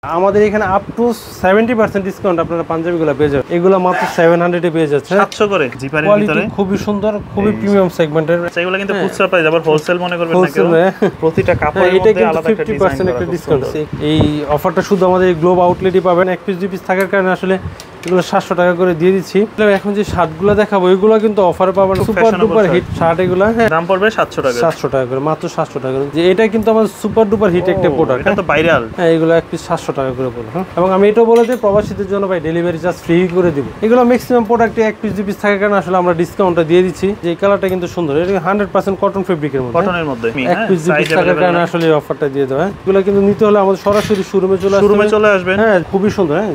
আমাদের এখানে up to 70% discount আপনারা পাঞ্জাবিগুলো পেয়ে যাবেন। এগুলো মাত্র 700 এ পেয়ে যাচ্ছে। 700 করে জিপারের ভিতরে খুবই সুন্দর, খুবই প্রিমিয়াম সেগমেন্টের। এগুলো কিন্তু খুচরা প্রাইস, আবার হোলসেল মনে করবেন না কেউ। প্রতিটা কাপড়ের মধ্যে আলাদা একটা 50% একটা ডিসকাউন্ট। এই অফারটা শুধু আমাদের গ্লোব আউটলেটই পাবেন। এক পিস দুই পিস থাকার কারণে আসলে এগুলো 700 টাকা করে দিয়ে দিচ্ছি। এখন যে শার্টগুলো দেখাবো এগুলো কিন্তু অফারে পাবেন, সুপার ডুপার হিট শার্ট এগুলো। হ্যাঁ, দাম পড়বে 700 টাকা। 700 টাকা করে, মাত্র 700 টাকা করে। যে এটা কিন্তু আমাদের সুপার ডুপার হিট একটা প্রোডাক্ট, এটা তো ভাইরাল। হ্যাঁ, এগুলো এক পিস 700 টাকা করে পড়বে। হ্যাঁ, এবং আমি এটাও বলে দিই প্রবাসীদের জন্য ভাই ডেলিভারি চার্জ ফ্রি করে দিব। এগুলো ম্যাক্সিমাম প্রোডাক্টে এক পিস দুই পিস থাকার কারণে আসলে আমরা ডিসকাউন্টটা দিয়ে দিচ্ছি। যে এই কালারটা কিন্তু সুন্দর, এটা 100% কটন ফেব্রিকের মধ্যে, কটনের মধ্যে এক পিস দুই পিস থাকার কারণে আসলে এই অফারটা দিয়ে দেওয়া। এগুলো কিন্তু নিতে হলে আমাদের সরাসরি শোরুমে চলে আসবেন। হ্যাঁ, খুবই সুন্দর। হ্যাঁ,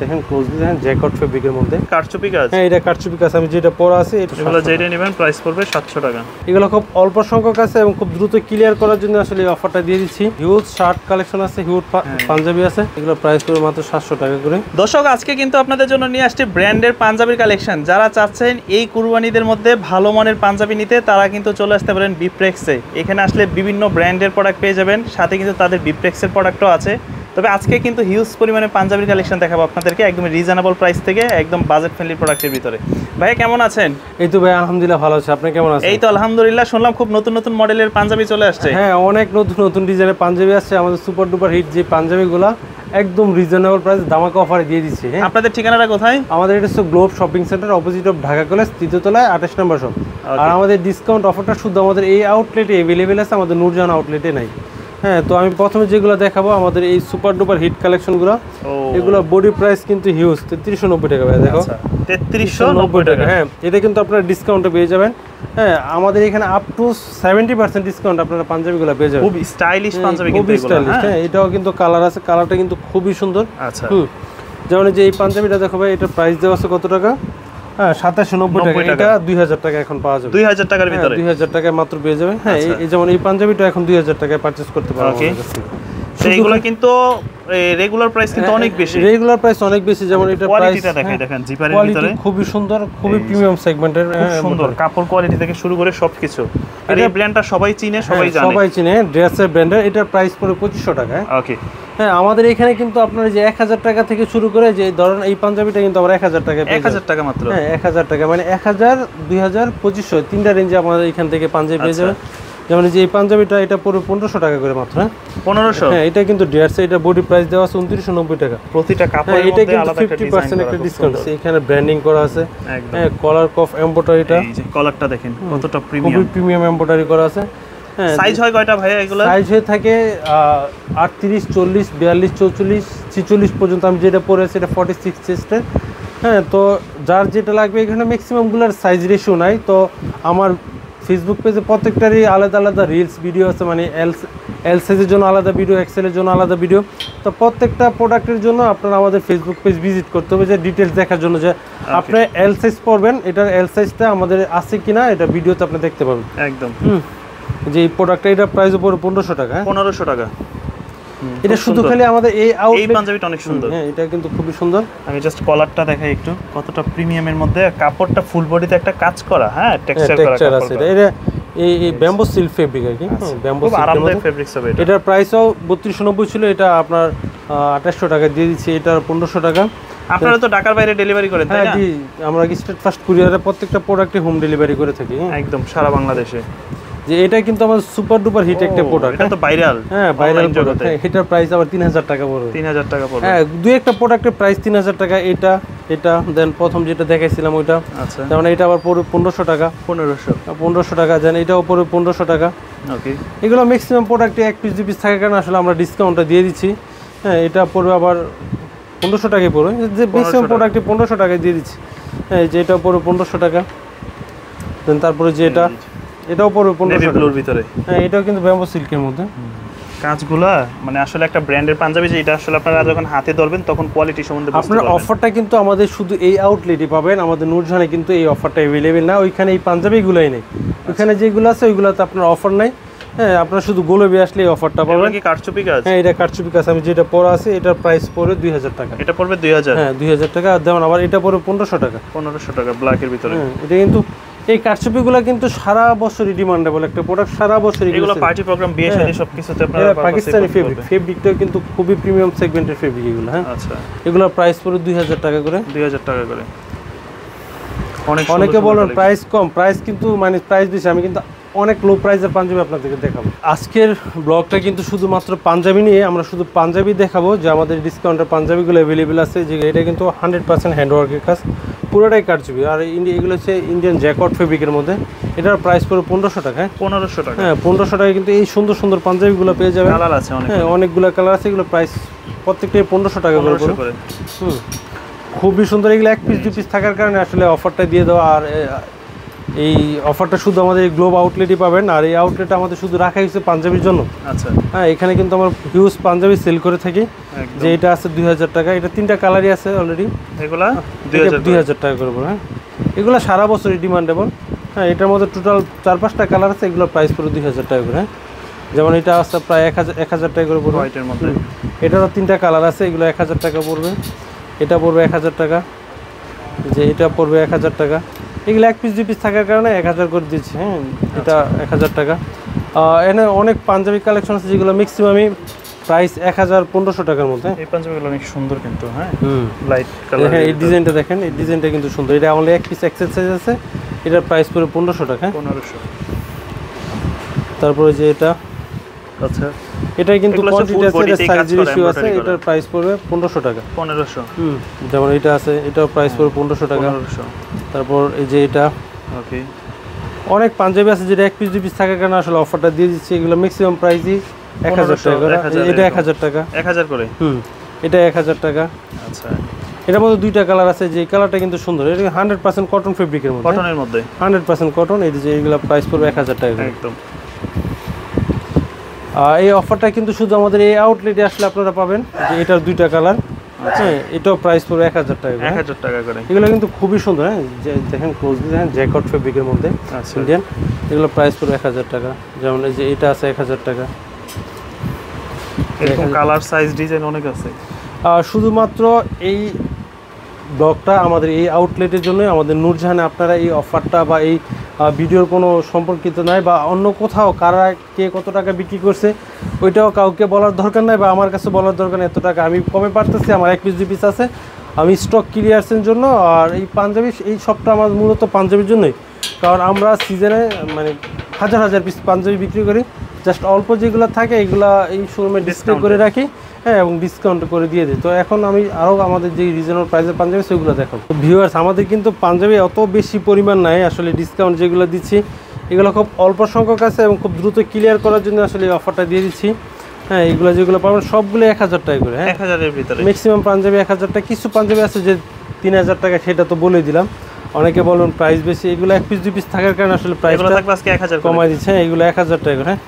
দেখেন ক্লোজলি, দেখেন জ্যাকট ফেব্রিকের মধ্যে কারচুপি কাজ। হ্যাঁ, এটা কারচুপি কাজ। আমি যেটা পরা আছে এটা এগুলো যেটা নেবেন প্রাইস পড়বে 700 টাকা। এগুলো খুব অল্প সংখ্যক আছে এবং খুব দ্রুত ক্লিয়ার করার জন্য আসলে এই অফারটা দিয়ে দিচ্ছি। হিউজ শার্ট কালেকশন আছে, হিউজ পাঞ্জাবি আছে। এগুলো প্রাইস পড়বে মাত্র 700 টাকা করে। দর্শক, আজকে কিন্তু আপনাদের জন্য নিয়ে আসছে ব্র্যান্ডের পাঞ্জাবির কালেকশন। যারা চাচ্ছেন এই কুরবানিদের মধ্যে ভালো মানের পাঞ্জাবি নিতে, তারা কিন্তু চলে আসতে পারেন বিপ্রেক্সে। এখানে আসলে বিভিন্ন ব্র্যান্ডের প্রোডাক্ট পেয়ে যাবেন, সাথে কিন্তু তাদের বিপ্রেক্সের প্রোডাক্টও আছে। তবে আজকে কিন্তু হিউজ পরিমাণে পাঞ্জাবির কালেকশন দেখাবো আপনাদেরকে, একদম রিজনেবল প্রাইস থেকে একদম বাজেট ফ্রেন্ডলি প্রোডাক্টের ভিতরে। ভাইয়া কেমন আছেন? এই তো ভাই আলহামদুলিল্লাহ ভালো আছি। আপনি কেমন আছেন? এই তো আলহামদুলিল্লাহ, শুনলাম খুব নতুন নতুন মডেলের পাঞ্জাবি চলে আসছে। হ্যাঁ, অনেক নতুন নতুন ডিজাইনের পাঞ্জাবি আসছে। আমাদের সুপার ডুপার হিট যে পাঞ্জাবিগুলো একদম রিজনেবল প্রাইস ধামাকা অফারে দিয়ে দিচ্ছে। হ্যাঁ, আপনাদের ঠিকানাটা কোথায়? আমাদের এটা হচ্ছে globe shopping centre, opposite of Dhaka college, তৃতীয় তলায় 28 নম্বর শপ। আর আমাদের ডিসকাউন্ট অফারটা শুধু আমাদের এই আউটলেটে অ্যাভেলেবেল আছে, আমাদের নূরজাহান আউটলেটে নাই। হ্যাঁ, তো আমি প্রথমে যেগুলো দেখাবো আমাদের এই সুপার ডুপার হিট কালেকশনগুলো, এগুলো বডি প্রাইস কিন্তু হিউজ 3390 টাকা ভাই। দেখো 3390 টাকা। হ্যাঁ, এটা কিন্তু আপনারা ডিসকাউন্টে পেয়ে যাবেন। হ্যাঁ, আমাদের এখানে আপ টু 70% ডিসকাউন্ট আপনারা পাঞ্জাবিগুলো পেয়ে যাবেন। খুব স্টাইলিশ পাঞ্জাবি কিন্তু এগুলো। হ্যাঁ, এটাও কিন্তু কালার আছে, কালারটা কিন্তু খুবই সুন্দর। আচ্ছা, যেমন যে এই পাঞ্জাবিটা দেখো ভাই, এটা প্রাইস দেওয়া আছে কত টাকা? হ্যাঁ, 2790 টাকা। এটা 2000 টাকা এখন পাওয়া যাবে। 2000 টাকার ভিতরে 2000 টাকায় মাত্র পেয়ে যাবেন। হ্যাঁ, এই যেমন এই পাঞ্জাবিটা এখন 2000 টাকায় পারচেজ করতে পারবেন। এইগুলো কিন্তু রেগুলার প্রাইস কিন্তু অনেক বেশি। রেগুলার প্রাইস অনেক বেশি। যেমন এটা কোয়ালিটিটা দেখেন জিপারের ভিতরে খুবই সুন্দর, খুবই প্রিমিয়াম সেগমেন্টের। সুন্দর কাপড় কোয়ালিটি থেকে শুরু করে সবকিছু। আর এই ব্র্যান্ডটা সবাই চিনে, সবাই চিনে, ড্রেসের ব্র্যান্ডের। এটার প্রাইস পড়ে 2500 টাকা। ওকে। হ্যাঁ, আমাদের এখানে কিন্তু আপনার যে 1000 টাকা থেকে শুরু করে, যে ধরেন এই পাঞ্জাবিটা কিন্তু আমরা 1000 টাকা, 1000 টাকা মাত্র। হ্যাঁ, 1000 টাকা মানে 1000, 2000, 2500 তিনটা রেঞ্জে আমাদের এখান থেকে পাঞ্জাবি পেয়ে যাবেন। যেমন যে এই পাঞ্জাবিটা এটা পুরো 1500 টাকা করে মাত্র। 1500? হ্যাঁ, এটা কিন্তু ড্রেস, এটা বডি প্রাইস দেওয়া আছে 2990 টাকা। প্রতিটা কাপড়ের মধ্যে আলাদা একটা 50% একটা ডিসকাউন্ট আছে। এখানে ব্র্যান্ডিং করা আছে। হ্যাঁ, কলার কফ এমব্রয়ডারিটা, এই যে কলারটা দেখেন কতটা প্রিমিয়াম, খুবই প্রিমিয়াম এমব্রয়ডারি করা আছে। হ্যাঁ, সাইজ হয় কয়টা ভাই এগুলো? সাইজ হয়ে থাকে 38, 40, 42, 44, 46 পর্যন্ত। আমি যেটা পরেছি এটা 46 চেস্টের। হ্যাঁ, তো যার যেটা লাগবে, এখানে ম্যাক্সিমামগুলোর সাইজ রেশিও নাই। তো আমার ফেসবুক পেজে প্রত্যেকটারই আলাদা আলাদা রিলস ভিডিও আছে, মানে এল সাইজের জন্য আলাদা ভিডিও, এক্সেলের জন্য আলাদা ভিডিও। তো প্রত্যেকটা প্রোডাক্টের জন্য আপনারা আমাদের ফেসবুক পেজ ভিজিট করতে হবে, যে ডিটেলস দেখার জন্য, যে আপনি এল সাইজ পড়বেন, এটার এল সাইজটা আমাদের আছে কিনা এটা ভিডিওতে আপনি দেখতে পাবেন একদম। যে এই প্রোডাক্টটা, এটা প্রাইস পড়ে 1500 টাকা। 1500 টাকা। এটা শুধু খালি আমাদের এই পাঞ্জাবিটা অনেক সুন্দর। হ্যাঁ, এটা কিন্তু খুবই সুন্দর। আমি জাস্ট কলারটা দেখাই একটু, কতটা প্রিমিয়ামের মধ্যে। কাপড়টা ফুল বডিতে একটা কাজ করা, হ্যাঁ, টেক্সচার করা আছে। এটা এই ব্যাম্বো সিল্ক ফেব্রিক আর কি। ব্যাম্বো সিল্ক, আরামদায়ক ফেব্রিক্স হবে এটা। এটার প্রাইসও 3290 ছিল, এটা আপনার 2800 টাকা দিয়ে দিচ্ছি। এটা 1500 টাকা। আপনারা তো ঢাকার বাইরে ডেলিভারি করেন, তাই না? হ্যাঁ, জি, আমরা স্টেট ফার্স্ট কুরিয়ারে প্রত্যেকটা প্রোডাক্টে হোম ডেলিভারি করে থাকি। একদম সারা বাংলাদেশে। যে এটা কিন্তু আমাদের সুপার ডুপার হিট একটা প্রোডাক্ট। এটা তো ভাইরাল। হ্যাঁ, ভাইরাল প্রোডাক্ট। এটার প্রাইস আবার 3000 টাকা পড়বে। 3000 টাকা পড়বে। হ্যাঁ, দুই একটা প্রোডাক্টের প্রাইস 3000 টাকা। এটা দেন প্রথম যেটা দেখাইছিলাম ওইটা। আচ্ছা, যেমন এটা আবার পড়বে 1500 টাকা। 1500 টাকা। দেন এটাও পড়বে 1500 টাকা। ওকে। এগুলো ম্যাক্সিমাম প্রোডাক্টে এক পিস দুই পিস থাকার কারণে আসলে আমরা ডিসকাউন্টটা দিয়ে দিচ্ছি। হ্যাঁ, এটা পড়বে আবার 1500 টাকায় পড়বে, যে ম্যাক্সিমাম প্রোডাক্টে 1500 টাকায় দিয়ে দিচ্ছি। হ্যাঁ, যে এটা পড়বে 1500 টাকা। দেন তারপরে যে এটাও পড়বে 1500 টাকার ভিতরে। হ্যাঁ, এটাও কিন্তু ব্যাম্বো সিল্কের মধ্যে। কাজগুলা মানে আসলে একটা ব্র্যান্ডের পাঞ্জাবি, যে এটা আসলে আপনারা যখন হাতে ধরবেন তখন কোয়ালিটি সম্বন্ধে বুঝতে পারবেন। আপনার অফারটা কিন্তু আমাদের শুধু এই আউটলেটই পাবেন, আমাদের নূরজাহানে কিন্তু এই অফারটা অ্যাভেলেবেল না। ওইখানে এই পাঞ্জাবিগুলোই নেই, ওইখানে যেগুলো আছে ওইগুলোতে আপনার অফার নাই। হ্যাঁ, আপনারা শুধু গোলবে আসলে এই অফারটা পাবেন। কি কারচুপি কাজ? হ্যাঁ, এটা কারচুপি কাজ। আমি যেটা পরা আছে এটার প্রাইস পড়বে 2000 টাকা। এটা পড়বে 2000? হ্যাঁ, 2000 টাকা। আর যেমন আবার এটা পড়বে 1500 টাকা। 1500 টাকা ব্ল্যাকের ভিতরে। এটা কিন্তু এই কারচুপিগুলো কিন্তু সারা বছরই ডিমান্ডেবল একটা প্রোডাক্ট, সারা বছরই এগুলো পার্টি প্রোগ্রাম বিয়ে শাদী সবকিছুতে আপনারা পাকিস্তানি ফেব্রিকটাও কিন্তু খুবই প্রিমিয়াম সেগমেন্টের ফেব্রিক এগুলো। হ্যাঁ, আচ্ছা, এগুলোর প্রাইস পড়ে 2000 টাকা করে। 2000 টাকা করে। অনেকে বলেন প্রাইস কম, প্রাইস কিন্তু মানে প্রাইস বেশি, আমি কিন্তু অনেক লো প্রাইসের পাঞ্জাবি আপনাদেরকে দেখাবো। আজকের ব্লগটা কিন্তু শুধুমাত্র পাঞ্জাবি নিয়ে, আমরা শুধু পাঞ্জাবি দেখাবো যে আমাদের ডিসকাউন্টের পাঞ্জাবিগুলো অ্যাভেলেবেল আছে, যে এটা কিন্তু 100% হ্যান্ডওয়ার্কের কাজ, পুরোটাই কারচুপি। আর এগুলো হচ্ছে ইন্ডিয়ান জ্যাকট ফেব্রিকের মধ্যে, এটার প্রাইস পড়ে 1500 টাকা। 1500 টাকা। হ্যাঁ, 1500 টাকায় কিন্তু এই সুন্দর সুন্দর পাঞ্জাবিগুলো পেয়ে যাবেন। কালার আছে অনেক, হ্যাঁ অনেকগুলো কালার আছে, এগুলো প্রাইস প্রত্যেকটাই 1500 টাকা করে। খুবই সুন্দর, এগুলো এক পিস 2 পিস থাকার কারণে আসলে অফারটা দিয়ে দেওয়া। আর এই অফারটা শুধু আমাদের এই গ্লোব আউটলেটই পাবেন, আর এই আউটলেটটা আমাদের শুধু রাখা হয়েছে পাঞ্জাবির জন্য। আচ্ছা, হ্যাঁ, এখানে কিন্তু আমরা হিউজ পাঞ্জাবি সেল করে থাকি, যে এটা আছে 2000 টাকা, এটা 3টা কালারই আছে অলরেডি, এগুলা 2000 টাকা করে। হ্যাঁ, এগুলো সারা বছরই ডিমান্ডেবল। হ্যাঁ, এটার মধ্যে টোটাল 4-5টা কালার আছে, এগুলোর প্রাইস পড়ে 2000 টাকা করে। হ্যাঁ, যেমন এটা আছে প্রায় 1000 টাকা করে পড়বে হোয়াইটের মধ্যে। এটারও 3টা কালার আছে, এগুলো 1000 টাকা পড়বে। এটা পড়বে 1000 টাকা, যে এটা পড়বে 1000 টাকা। এগুলো এক পিস 2 পিস থাকার কারণে 1000 করে দিচ্ছি। হ্যাঁ, এটা 1000 টাকা। এখানে অনেক পাঞ্জাবি কালেকশন আছে যেগুলো ম্যাক্সিমামই প্রাইস 1000-1500 টাকার মধ্যে। এই পাঞ্জাবিগুলো অনেক সুন্দর কিন্তু। হ্যাঁ, লাইট কালার। দেখেন এই ডিজাইনটা, দেখেন এই ডিজাইনটা কিন্তু সুন্দর। এটা অনলি এক পিস এক্সেল সাইজ আছে, এটার প্রাইস পড়বে 1500 টাকা। 1500। তারপরে যে এটা, আচ্ছা, এটা কিন্তু কোয়ান্টিটি আছে, এটা সাইজ রেশিও আছে, এটার প্রাইস পড়বে 1500 টাকা। 1500। যেমন এটা আছে, এটার প্রাইস পড়বে 1500 টাকা। 1500। তারপর এই যে এটা, ওকে, অনেক পাঞ্জাবি আছে যেটা এক পিস 2 পিস থাকার কারণে আসলে অফারটা দিয়ে দিচ্ছি। এগুলো ম্যাক্সিমাম প্রাইসই 1000 টাকা করে। এটা 1000 টাকা। 1000 করে। এটা 1000 টাকা। আচ্ছা, এটার মধ্যে 2টা কালার আছে, যে কালারটা কিন্তু সুন্দর, এটা 100% কটন ফেব্রিকের মধ্যে। কটনের মধ্যে 100% কটন। এই যে এগুলো প্রাইস পড়বে 1000 টাকা করে একদম। এই অফারটা কিন্তু শুধু আমাদের এই আউটলেটে আসলে আপনারা পাবেন, যে এটার 2টা কালার। হ্যাঁ, এটাও প্রাইস পড়বে 1000 টাকা করে। 1000 টাকা করে। এগুলো কিন্তু খুবই সুন্দর। হ্যাঁ, দেখেন ক্লোজলি, দেখেন জ্যাকট ফেব্রিকের মধ্যে ইন্ডিয়ান, এগুলো প্রাইস পড়বে 1000 টাকা। যেমন এই যে এটা আছে 1000 টাকা। এরকম কালার সাইজ ডিজাইন অনেক আছে। শুধুমাত্র এই ব্লগটা আমাদের এই আউটলেটের জন্য, আমাদের নূরজাহানে আপনারা এই অফারটা বা এই ভিডিওর কোনো সম্পর্কিত নাই, বা অন্য কোথাও কারা কে কত টাকা বিক্রি করছে ওইটাও কাউকে বলার দরকার নাই, বা আমার কাছে বলার দরকার নেই। এত টাকা আমি কমে পারতেছি, আমার 1 পিস 2 পিস আছে, আমি স্টক ক্লিয়ারেন্সের জন্য। আর এই পাঞ্জাবি, এই শপটা আমার মূলত পাঞ্জাবির জন্যই, কারণ আমরা সিজনে মানে হাজার হাজার পিস পাঞ্জাবি বিক্রি করি। জাস্ট অল্প যেগুলো থাকে এগুলো এই শোরুমে ডিসপ্লে করে রাখি। হ্যাঁ, এবং ডিসকাউন্ট করে দিয়ে দিই। তো এখন আমি আরও আমাদের যে রিজনেবল প্রাইসের পাঞ্জাবি সেগুলো দেখাবো। ভিউয়ার্স, আমাদের কিন্তু পাঞ্জাবি অত বেশি পরিমাণ নাই আসলে, ডিসকাউন্ট যেগুলো দিচ্ছি এগুলো খুব অল্প সংখ্যক আছে, এবং খুব দ্রুত ক্লিয়ার করার জন্য আসলে এই অফারটা দিয়ে দিচ্ছি। হ্যাঁ, এগুলো যেগুলো পাবেন সবগুলো 1000 টাকা করে। হ্যাঁ, 1000-এর ভিতরে ম্যাক্সিমাম পাঞ্জাবি 1000 টাকা। কিছু পাঞ্জাবি আছে যে 3000 টাকা, সেটা তো বলে দিলাম। অনেকে বলুন প্রাইস বেশি, এগুলো 1 পিস 2 পিস থাকার কারণে আসলে প্রাইসটা আজকে 1000 কমাই দিচ্ছে। হ্যাঁ, এগুলো 1000 টাকা করে। হ্যাঁ,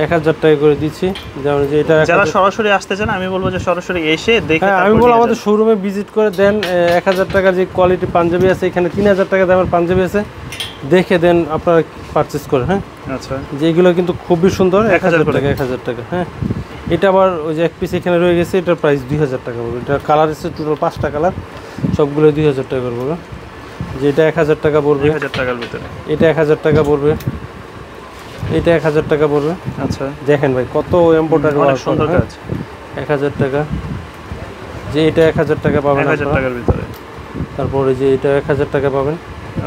1000 টাকা করে দিচ্ছি। যেমন যে এটা, যারা সরাসরি আসতে চান আমি বলবো যে সরাসরি এসে দেখে। হ্যাঁ, আমি বলবো আমাদের শোরুমে ভিজিট করে দেন। 1000 টাকার যে কোয়ালিটি পাঞ্জাবি আছে, এখানে 3000 টাকা দামের পাঞ্জাবি আছে, দেখে দেন আপনারা পারচেস করেন। হ্যাঁ, আচ্ছা, যে এগুলো কিন্তু খুবই সুন্দর। 1000 টাকা, 1000 টাকা। হ্যাঁ, এটা আবার ওই যে 1 পিস এখানে রয়ে গেছে, এটার প্রাইস 2000 টাকা পড়বে। এটার কালার আছে টোটাল 5টা কালার, সবগুলো 2000 টাকা করে পড়বে। যে এটা 1000 টাকা পড়বে, 1000 টাকার ভিতরে। এটা 1000 টাকা পড়বে, এটা 1000 টাকা পড়বে। আচ্ছা, দেখেন ভাই কত এমব্রয়ডারি অনেক সুন্দর কাজ। 1000 টাকা। যে এটা 1000 টাকা পাবেন 1000 টাকার ভিতরে। তারপরে যে এটা 1000 টাকা পাবেন।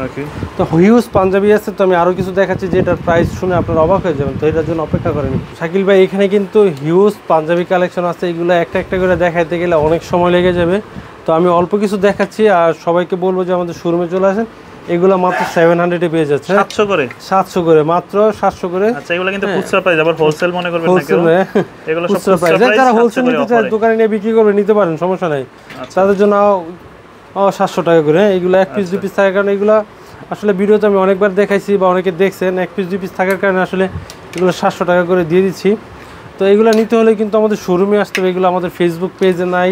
ওকে, তো হিউজ পাঞ্জাবি আছে, তো আমি আরও কিছু দেখাচ্ছি যেটার প্রাইস শুনে আপনারা অবাক হয়ে যাবেন, তো এটার জন্য অপেক্ষা করেন। শাকিল ভাই, এখানে কিন্তু হিউজ পাঞ্জাবি কালেকশন আছে, এগুলো একটা একটা করে দেখাইতে গেলে অনেক সময় লেগে যাবে। তো আমি অল্প কিছু দেখাচ্ছি, আর সবাইকে বলবো যে আমাদের শোরুমে চলে আসেন। এগুলো মাত্র 700-এ পেয়ে যাচ্ছে। 700 করে, 700 করে, মাত্র 700 করে। আচ্ছা, এগুলো কিন্তু খুচরা প্রাইস, আবার হোলসেল মনে করবেন না কেউ। এগুলো সব খুচরা প্রাইস, যারা হোলসেল নিতে চায় দোকানে নিয়ে বিক্রি করবে, নিতে পারেন, সমস্যা নাই। তাদের জন্য 700 টাকা করে। এগুলো 1 পিস 2 পিস থাকার কারণে, এগুলো আসলে ভিডিওতে আমি অনেকবার দেখাইছি বা অনেকে দেখছেন, 1 পিস 2 পিস থাকার কারণে আসলে এগুলো 700 টাকা করে দিয়ে দিচ্ছি। তো এগুলো নিতে হলে কিন্তু আমাদের শোরুমে আসতে হবে। এগুলো আমাদের ফেসবুক পেজে নাই,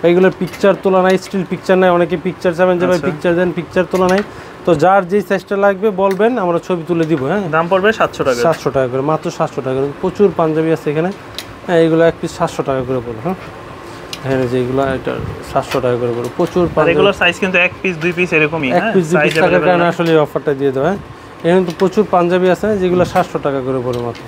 এগুলোর পিকচার তোলা নাই, স্টিল পিকচার নাই। অনেকে পিকচার চাবেন যে ভাই পিকচার দেন, পিকচার তোলা নাই। তো যার যেই সাইজটা লাগবে বলবেন, আমরা ছবি তুলে দিব। হ্যাঁ, দাম পড়বে 700 টাকা। 700 টাকা করে, মাত্র 700 টাকা করে। প্রচুর পাঞ্জাবি আছে এখানে। হ্যাঁ, এগুলো 1 পিস 700 টাকা করে পড়বে। হ্যাঁ, হ্যাঁ যেগুলো এটা 700 টাকা করে পড়বে। প্রচুর এগুলোর সাইজ কিন্তু 1 পিস 2 পিস এরকমই, হ্যাঁ 1 পিস 2 পিস টাকার কারণে আসলে এই অফারটা দিয়ে দেওয়া হয়। এখানে তো প্রচুর পাঞ্জাবি আছে যেগুলো 700 টাকা করে পড়বে মাত্র।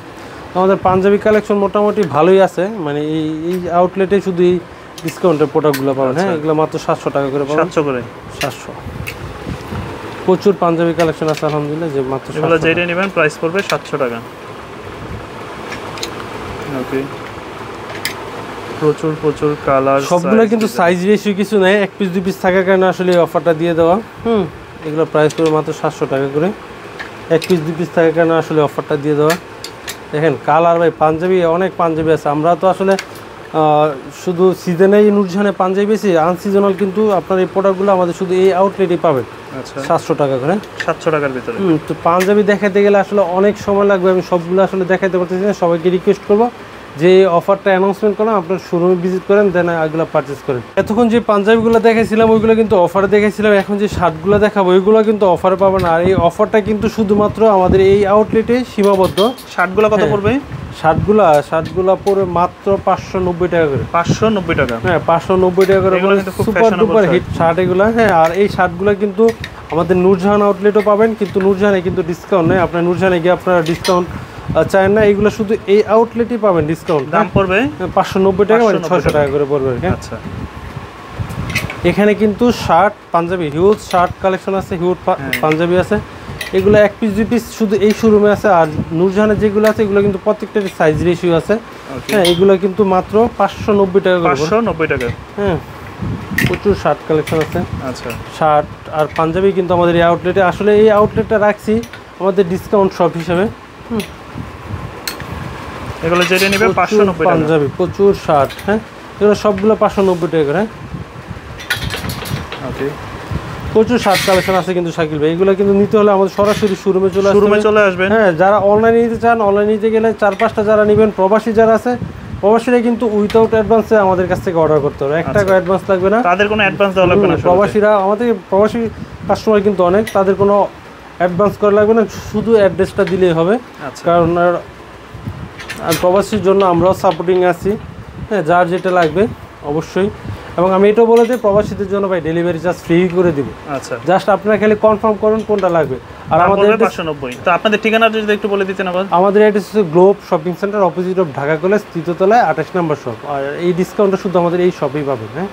আমাদের পাঞ্জাবি কালেকশন মোটামুটি ভালোই আছে, মানে এই আউটলেটে শুধু এই ডিসকাউন্টের প্রোডাক্টগুলো পাবেন। হ্যাঁ এগুলো মাত্র 700 টাকা করে পাবেন। 700 করে 700। প্রচুর পাঞ্জাবি কালেকশন আছে আলহামদুলিল্লাহ, যে মাত্র এগুলো যেটা নেবেন প্রাইস পড়বে 700 টাকা। ওকে, প্রচুর কালার, সবগুলো কিন্তু সাইজ রেশিও কিছু নাই, 1 পিস 2 পিস থাকার কারণে আসলে এই অফারটা দিয়ে দেওয়া। এগুলো প্রাইস পড়বে মাত্র 700 টাকা করে, 1 পিস 2 পিস থাকার কারণে আসলে অফারটা দিয়ে দেওয়া। দেখেন কালার ভাই, পাঞ্জাবি অনেক পাঞ্জাবি আছে। আমরা তো আসলে শুধু সিজনেই নুরজাহানে পাঞ্জাবি বেশি, আনসিজনাল কিন্তু আপনার এই প্রোডাক্টগুলো আমাদের শুধু এই আউটলেটেই পাবেন। আচ্ছা 700 টাকা করে, 700 টাকার ভিতরে। তো পাঞ্জাবি দেখাতে গেলে আসলে অনেক সময় লাগবে, আমি সবগুলো আসলে দেখাতে পারতেছি না। সবাইকে রিকোয়েস্ট করবো যে এই অফারটা অ্যানাউন্সমেন্ট করেন, আপনার শোরুমে ভিজিট করেন, দেন এগুলো পারচেস করেন। এতক্ষণ যে পাঞ্জাবিগুলো দেখাইছিলাম ওইগুলো কিন্তু অফারে দেখাইছিলাম, এখন যে শার্টগুলো দেখাবো ওইগুলো কিন্তু অফারে পাবেন। আর এই অফারটা কিন্তু শুধুমাত্র আমাদের এই আউটলেটে সীমাবদ্ধ। শার্টগুলো কত পড়বে? শার্টগুলো পড়বে মাত্র 590 টাকা করে। 590 টাকা? হ্যাঁ 590 টাকা করে, সুপার ডুপার হিট শার্ট এগুলো। হ্যাঁ আর এই শার্টগুলো কিন্তু আমাদের নূরজাহান আউটলেটও পাবেন, কিন্তু নূরজাহানে কিন্তু ডিসকাউন্ট নেই। আপনার নূরজাহানে গিয়ে আপনারা ডিসকাউন্ট চায় না, এগুলো শুধু এই আউটলেটই পাবেন ডিসকাউন্ট। দাম পড়বে 590 টাকা, মানে 600 টাকা করে পড়বে। আচ্ছা, এখানে কিন্তু shirt panjabi huge shirt collection আছে, হিউজ পাঞ্জাবি আছে। এগুলো 1 পিস 2 পিস শুধু এই শোরুমে আছে। আর নূরজাহানের যেগুলো আছে এগুলো কিন্তু প্রত্যেকটার সাইজ রেশিও আছে। হ্যাঁ এগুলো কিন্তু মাত্র 590 টাকা করে। 590 টাকা? হ্যাঁ প্রচুর শার্ট কালেকশন আছে। আচ্ছা, শার্ট আর পাঞ্জাবি কিন্তু আমাদের এই আউটলেটে, আসলে এই আউটলেটটা রাখছি আমাদের ডিসকাউন্ট শপ হিসেবে। এগুলো যেটা নেবে 590 টাকা। পাঞ্জাবি প্রচুর শার্ট, হ্যাঁ এগুলো সবগুলো 590 টাকা করে। ওকে, প্রচুর শার্ট কালেকশন আছে কিন্তু শাকিল ভাই, এগুলো কিন্তু নিতে হলে আমাদের সরাসরি শোরুমে চলে আসবেন। হ্যাঁ যারা অনলাইনে নিতে চান, অনলাইনে নিতে গেলে 4-5টা যারা নেবেন, প্রবাসী যারা আছে প্রবাসীরা কিন্তু উইথাউট অ্যাডভান্সে আমাদের কাছ থেকে অর্ডার করতে হবে, 1 টাকা অ্যাডভান্স লাগবে না, তাদের কোনো অ্যাডভান্স দেওয়া লাগবে না। প্রবাসীরা আমাদের প্রবাসী কাস্টমার কিন্তু অনেক, তাদের কোনো অ্যাডভান্স করা লাগবে না, শুধু অ্যাড্রেসটা দিলেই হবে। কারণ আর প্রবাসীর জন্য আমরাও সাপোর্টিং আছি। হ্যাঁ যার যেটা লাগবে অবশ্যই। এবং আমি এটাও বলে দিই প্রবাসীদের জন্য ভাই ডেলিভারি চার্জ ফ্রি করে দিব। আচ্ছা, জাস্ট আপনারা খালি কনফার্ম করুন কোনটা লাগবে। আর আমাদের 590। তো আপনাদের ঠিকানাটা যদি একটু বলে দিতেন আবার। আমাদের অ্যাড্রেস হচ্ছে globe shopping centre, opposite of Dhaka college, 3য় তলায় 28 নম্বর শপ। আর এই ডিসকাউন্টটা শুধু আমাদের এই শপেই পাবেন। হ্যাঁ।